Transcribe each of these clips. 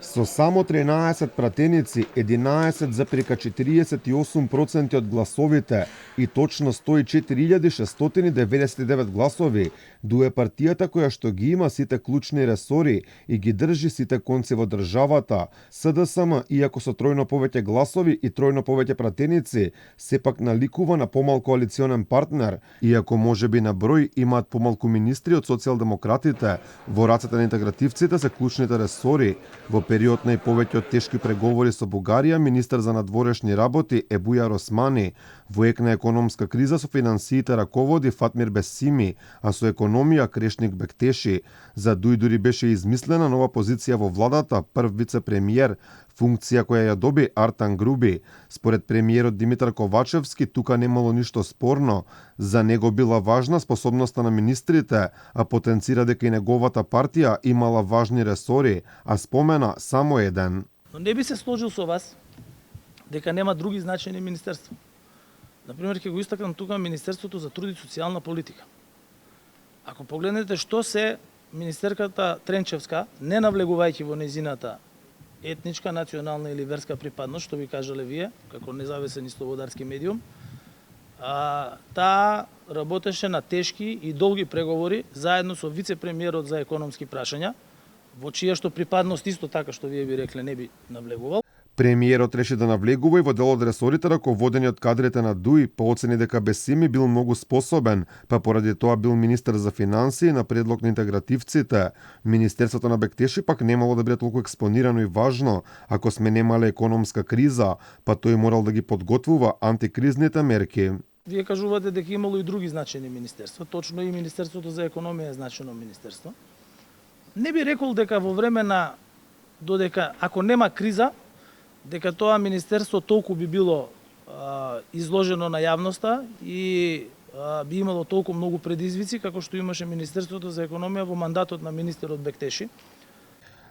Со само 13 пратеници, 11,48% од гласовите и точно 104.699 гласови, дуе партијата која што ги има сите клучни ресори и ги држи сите конци во државата, СДСМ, иако со тројно повеќе гласови и тројно повеќе пратеници, сепак наликува на помал коалиционен партнер, иако можеби на број имаат помалку министри од социјалдемократите, во рацете на интегративците се клучните ресори. Во период на и повеќе од тешки преговори со Бугарија, министер за надворешни работи Ебујар Османи, во ек на економска криза со финансиите раководи Фатмир Бесими, а со економија Крешник Бектеши. За дури беше измислена нова позиција во владата, прв вице-премиер, функција која ја доби Артан Груби. Според премиерот Димитар Ковачевски, тука немало ништо спорно. За него била важна способноста на министрите, а потенцира дека и неговата партија имала важни ресори, а спомена само еден. Но не би се сложил со вас дека нема други значајни министерства. Например, ќе го истакнам тука Министерството за труд и социјална политика. Ако погледнете што се министерката Тренчевска, не навлегувајќи во нејзината етничка, национална или верска припадност, што ви кажале вие, како независен и слободарски медиум, таа работеше на тешки и долги преговори заедно со вице-премиерот за економски прашања, во чија што припадност исто така што вие би рекле не би навлегувал. Премиерот реши да навлегува и во дел од ресорите раководени од кадрите на ДУИ, по оцени дека Бесими бил многу способен, па поради тоа бил министер за финансии на предлог на интегративците. Министерството на Бектеши пак немало да биде толку експонирано и важно, ако сме немале економска криза, па тој морал да ги подготвува антикризните мерки. Вие кажувате дека имало и други значајни министерства, точно и Министерството за економија е значајно министерство. Не би рекол дека во време на додека ако нема криза, дека тоа министерство толку би било изложено на јавноста и би имало толку многу предизвици како што имаше Министерството за економија во мандатот на министерот Бектеши.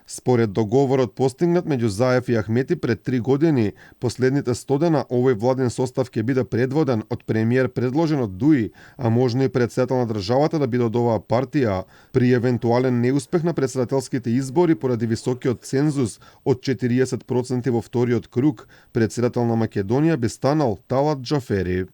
Според договорот постигнат меѓу Заев и Ахмети пред 3 години, последните 100 дена овој владен состав ќе биде предводен од премиер предложен од ДУИ, а можно и председател на државата да биде од оваа партија. При евентуален неуспех на председателските избори поради високиот цензус од 40% во вториот круг, председател на Македонија би станал Талат Џафери.